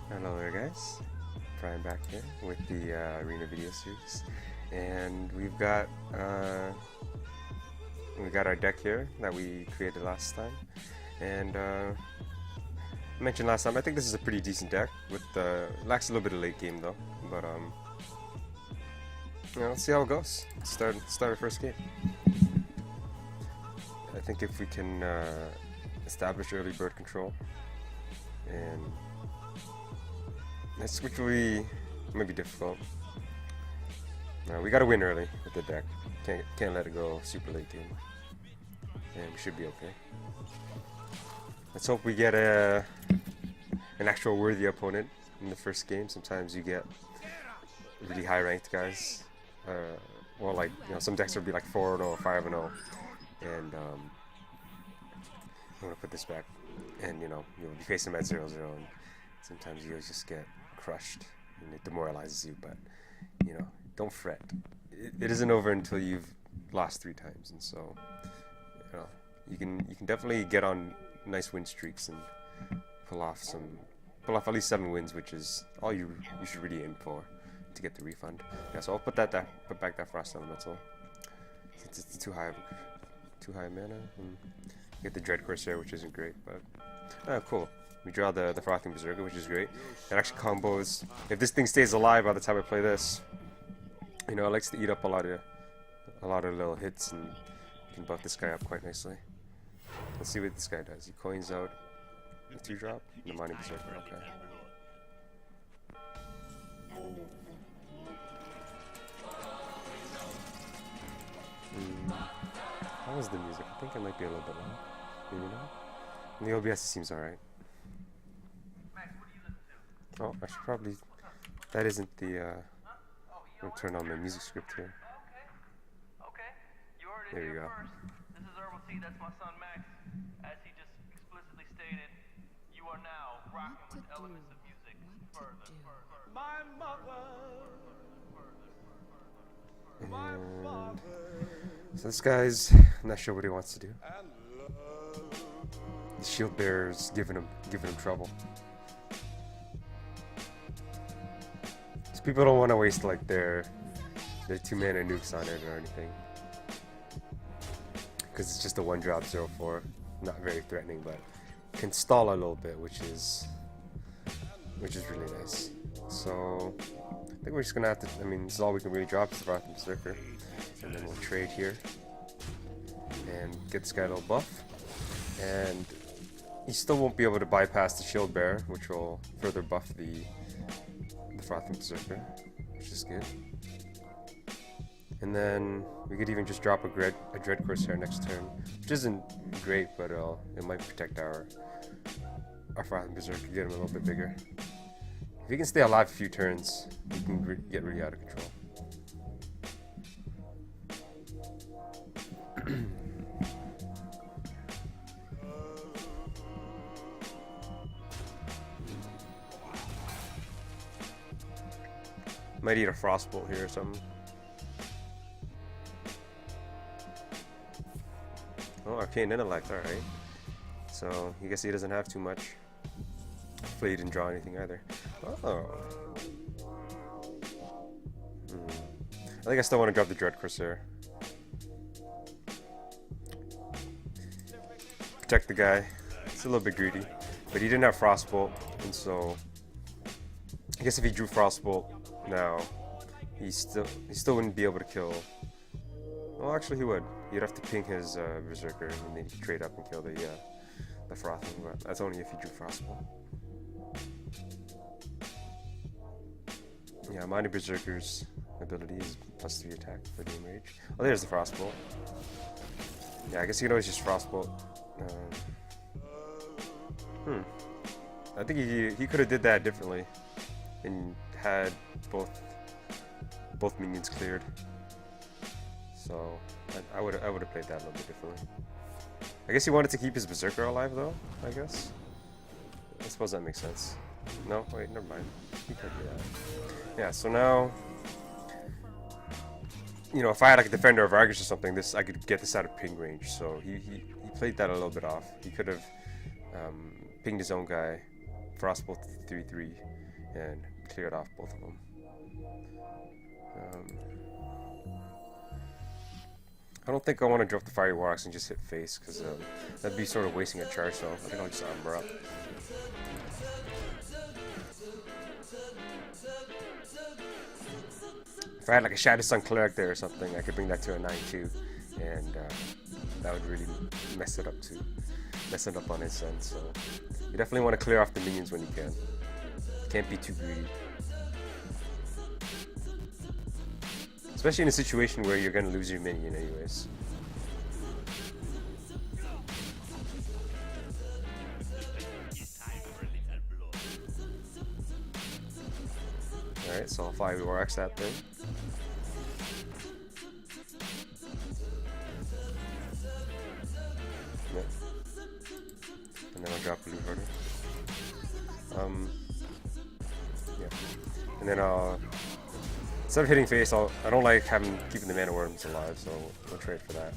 Hello there guys, Brian back here with the Arena video series, and we got our deck here that we created last time, and I mentioned last time I think this is a pretty decent deck with lacks a little bit of late game though, but let's see how it goes. Start our first game. I think if we can establish early bird control and which might be difficult. We gotta win early with the deck. Can't let it go super late game, and we should be okay. Let's hope we get an actual worthy opponent in the first game. Sometimes you get really high ranked guys. Well, like some decks will be like 4-0 or 5-0, and I'm gonna put this back, and you'll be facing them at 0-0, and sometimes you'll just get crushed and it demoralizes you, but don't fret. It isn't over until you've lost 3 times, and so you can definitely get on nice win streaks and pull off at least 7 wins, which is all you should really aim for to get the refund. Yeah, so I'll put back that Frost Elemental since it's too high mana. And get the Dread Corsair, which isn't great, but cool. We draw the Frothing Berserker, which is great. It actually combos. If this thing stays alive by the time I play this, it likes to eat up a lot of little hits, and you can buff this guy up quite nicely. Let's see what this guy does. He coins out the 2-drop, the Mighty Berserker. Okay. How was the music? I think it might be a little bit loud. Maybe not. And the OBS seems alright. Oh, I should probably. That isn't the. I'll turn on my music script here. There we go. This is Herbal Tea, that's my son Max. As he just explicitly stated, you are now rocking with elements of music. Further. My mother. And so this guy's not sure what he wants to do. The shield bearer's giving him trouble. People don't want to waste like their 2-mana nukes on it or anything, because it's just a 1-drop 0/4, not very threatening, but can stall a little bit, which is really nice. So I think we're just gonna have to. I mean, this is all we can really drop is the Frothing Berserker, and then we'll trade here and get this guy a little buff, and he still won't be able to bypass the shield bearer, which will further buff the Frothing Berserker, which is good. And then we could even just drop a Dread Corsair next turn, which isn't great, but it might protect our Frothing Berserker, get him a little bit bigger. If he can stay alive a few turns, he can get really out of control. Might eat a Frostbolt here or something. Oh, Arcane Intellect, alright. So, I guess he doesn't have too much. Hopefully he didn't draw anything either. Oh. I think I still want to grab the Dread Corsair. Protect the guy. It's a little bit greedy. But he didn't have Frostbolt, and so I guess if he drew Frostbolt now, he still wouldn't be able to kill. Well, actually he would. He'd have to ping his Berserker, and then he'd trade up and kill the Frothing, but that's only if he drew Frostbolt. Yeah, Mighty Berserker's ability is +3 attack for Game Rage. Oh, there's the Frostbolt. Yeah, I guess he could always just Frostbolt. I think he could have did that differently and had both minions cleared. So I would have played that a little bit differently. I guess he wanted to keep his Berserker alive though, I guess. I suppose that makes sense. No, wait, never mind. He could do that. Yeah, so now if I had like a Defender of Argus or something, I could get this out of ping range. So he played that a little bit off. He could have pinged his own guy Frostbolt 3/3 and cleared off both of them. I don't think I want to drop the Fiery War Axe and just hit face, because that'd be sort of wasting a charge, so I think I'll just armor up. If I had like a Shadow Sun Cleric there or something, I could bring that to a 9-2, and that would really mess it up on his end. So you definitely want to clear off the minions when you can. Can't be too greedy. Especially in a situation where you're going to lose your minion anyways. Alright, so I'll Fiery War Axe that thing. Yep. And then I'll drop Blue Herder. Yeah. And then instead of hitting face, I don't like keeping the mana worms alive, so we'll trade for that.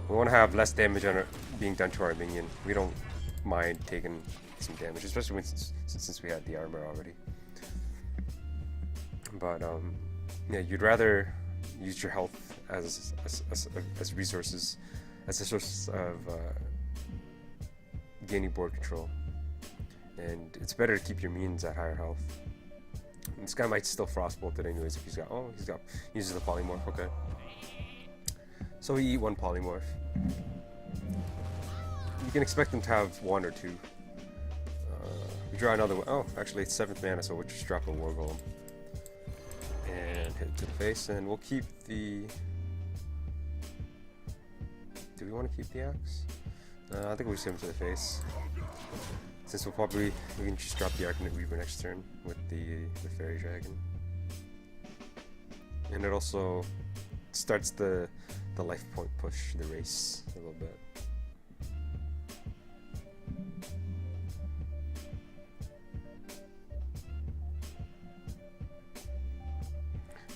We want to have less damage being done to our minion. We don't mind taking some damage, especially since we had the armor already. But yeah, you'd rather use your health as resources, as a source of gaining board control, and it's better to keep your minions at higher health. And this guy might still Frostbolt it anyways if he uses the polymorph. Okay, so he eat one polymorph. You can expect him to have one or two. We draw another one. Oh, actually it's 7th mana, so we'll just drop a War Golem and hit it to the face, and we'll keep the... Do we want to keep the axe? I think we'll just hit him to the face, since we can just drop the Arcanite Reaver next turn with the Fairy Dragon. And it also starts the life point push, the race, a little bit.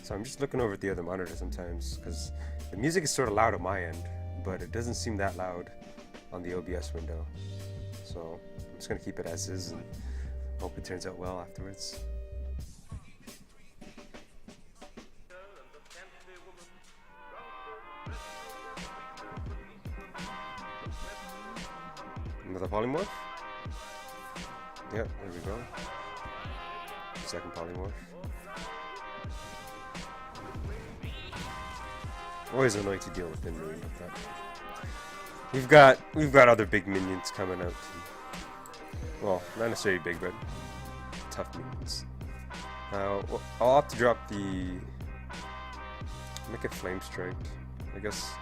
So I'm just looking over at the other monitor sometimes, because the music is sort of loud on my end, but it doesn't seem that loud on the OBS window. So I'm just going to keep it as is and hope it turns out well afterwards. Another polymorph? Yep, there we go. Second polymorph. Always annoying to deal with in minion like that. We've got other big minions coming out. Well, not necessarily big, but tough minions. I'll opt to drop make it Flame Strike. I guess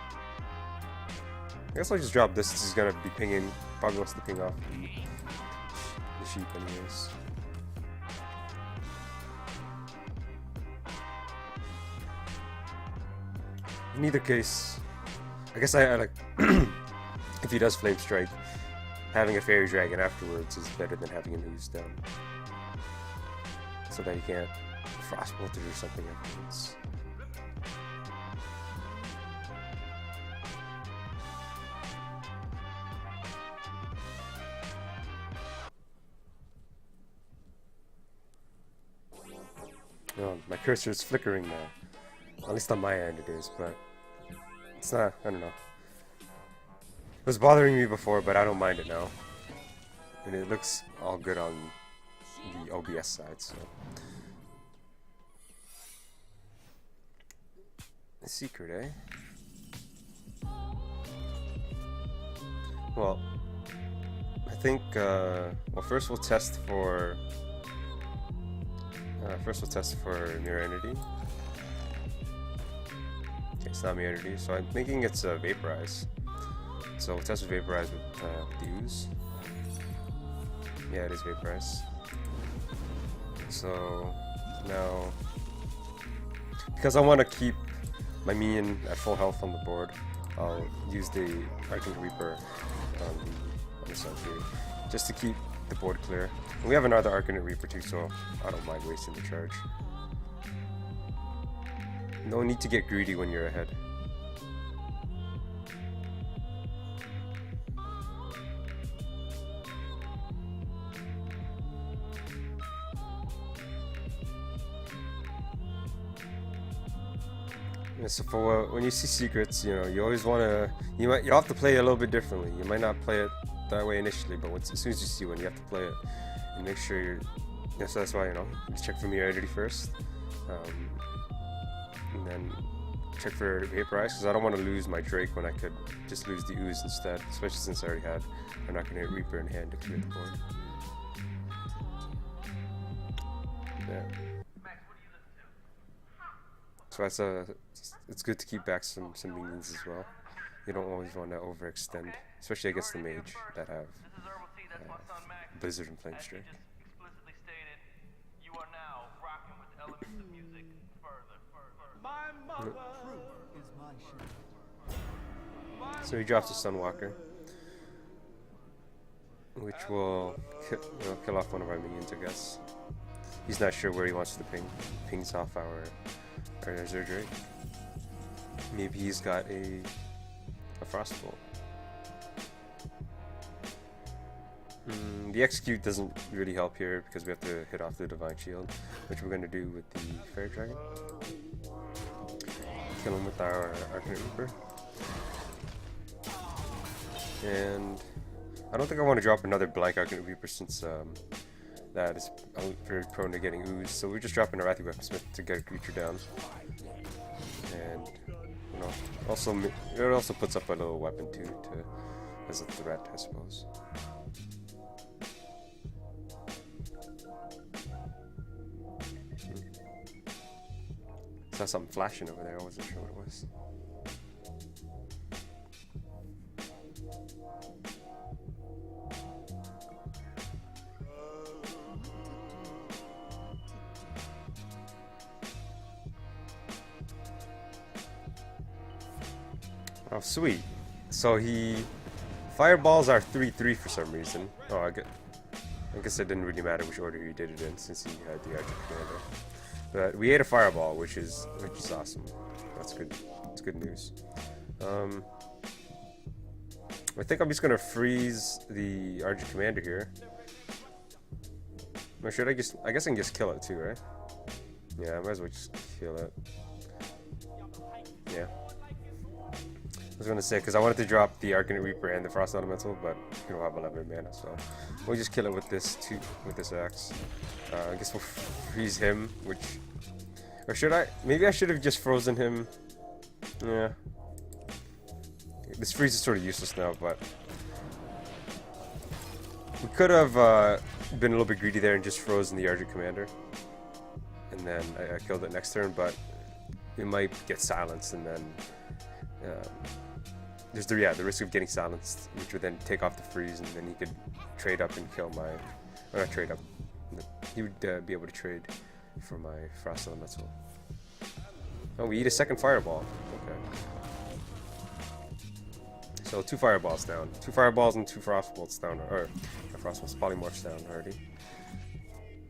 I'll just drop this. This is gonna be pinging. Probably wants to ping off the sheep anyways. In either case, I guess I like if he does Flame Strike, having a Fairy Dragon afterwards is better than having him ooze down, so that he can't Frostbolt it or something afterwards. Oh, my cursor is flickering now. At least on my end it is, but it's not, I don't know. It was bothering me before, but I don't mind it now. And it looks all good on the OBS side, so. A secret, eh? Well, I think, well, first we'll test for Mirror Entity. Okay, it's not Mirror Entity, so I'm thinking it's Vaporize. So we'll test with Vaporize with the Ooze. Yeah, it is Vaporize. So now, because I want to keep my minion at full health on the board, I'll use the Arcanite Reaper on the Sun Fury, just to keep the board clear. And we have another Arcanite Reaper too, so I don't mind wasting the charge. No need to get greedy when you're ahead. Yeah, so for when you see secrets, you know, you always want to, you have to play it a little bit differently. You might not play it that way initially, but as soon as you see one, you have to play it and make sure you're. Yeah, so that's why, you know, just check for mirrority first, and then check for vaporize, because I don't want to lose my Drake when I could just lose the ooze instead, especially since I already had. I'm not going to Reaper in hand to clear the board. Yeah. So it's good to keep back some minions as well. You don't always want to overextend, especially against the mage that have Blizzard and Flame Strike. So he drops a Sunwalker, which will kill off one of our minions, I guess. He's not sure where he wants to ping. Pings off our Azure Drake. Maybe he's got a Frostbolt. The execute doesn't really help here because we have to hit off the Divine Shield, which we're going to do with the Fairy Dragon. Kill him with our Arcanite Reaper. And I don't think I want to drop another blank Arcanite Reaper since that is very prone to getting ooze. So we're just dropping a Wrathy Weaponsmith to get a creature down. And you know, it also puts up a little weapon too as a threat, I suppose. Saw something flashing over there. I wasn't sure what it was. Oh, sweet. So fireballs are 3/3 for some reason. Oh, I guess it didn't really matter which order he did it in since he had the Archer Commander. But we ate a fireball, which is awesome. That's good. That's good news. I think I'm just gonna freeze the Archer Commander here. Or should I guess I can just kill it too, right? Yeah, I might as well just kill it. Yeah. I was gonna say, because I wanted to drop the Arcanite Reaper and the Frost Elemental, but we don't have 11 mana, so we'll just kill it with this axe. I guess we'll freeze him, or should I? Maybe I should have just frozen him. Yeah. This freeze is sort of useless now, but we could have been a little bit greedy there and just frozen the Argent Commander, and then I killed it next turn, but it might get silenced, and then there's the risk of getting silenced, which would then take off the freeze, and then he could trade up and kill my, or not trade up, he would be able to trade for my Frost Elemental. Oh, we eat a second fireball. Okay. So 2 fireballs down. 2 fireballs and 2 frostbolts down, or frostbolts, polymorphs down already.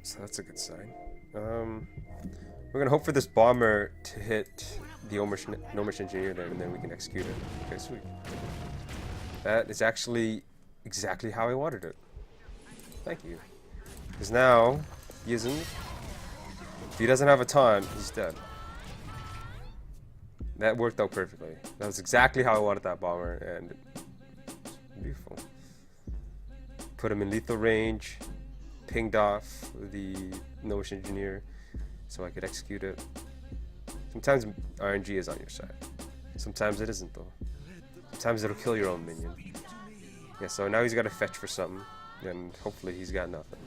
So that's a good sign. We're gonna hope for this bomber to hit the Gnomish Engineer there, and then we can execute it. Okay, sweet. That is actually exactly how I wanted it. Thank you. Because now he isn't. If he doesn't have a taunt, he's dead. That worked out perfectly. That was exactly how I wanted that bomber, and beautiful. Put him in lethal range, pinged off the Gnomish Engineer, so I could execute it. Sometimes RNG is on your side. Sometimes it isn't, though. Sometimes it'll kill your own minion. Yeah, so now he's got to fetch for something, and hopefully he's got nothing.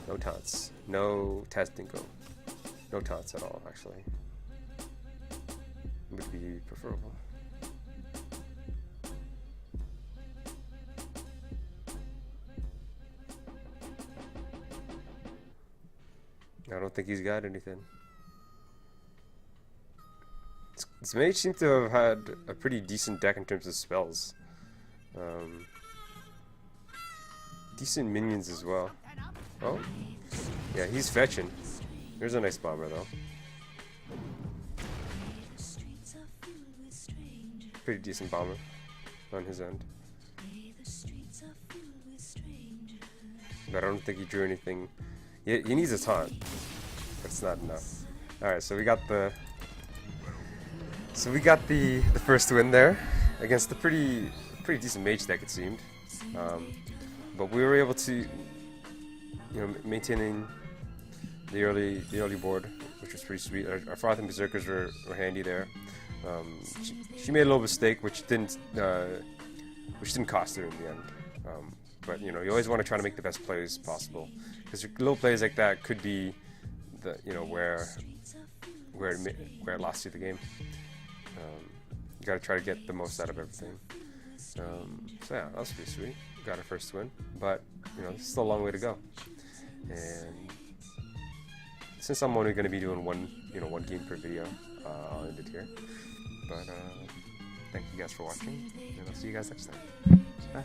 No taunts. No Tazdinko. No taunts at all, actually. Would be preferable. I don't think he's got anything. This mage seems to have had a pretty decent deck in terms of spells. Decent minions as well. Oh, yeah, he's fetching. There's a nice bomber though. Pretty decent bomber on his end. But I don't think he drew anything. He needs a taunt, but it's not enough. Alright, so we got the So we got the first win there against the pretty decent mage deck, it seemed, but we were able to, maintaining the early board, which was pretty sweet. Our Froth and Berserkers were handy there. She made a little mistake, which didn't cost her in the end. But you always want to try to make the best plays possible, because little plays like that could be the where it lost you the game. You got to try to get the most out of everything. So yeah, that was pretty sweet. Got our first win, but there's still a long way to go. And since I'm only going to be doing one game per video, I'll end it here. But thank you guys for watching, and I'll see you guys next time. Bye.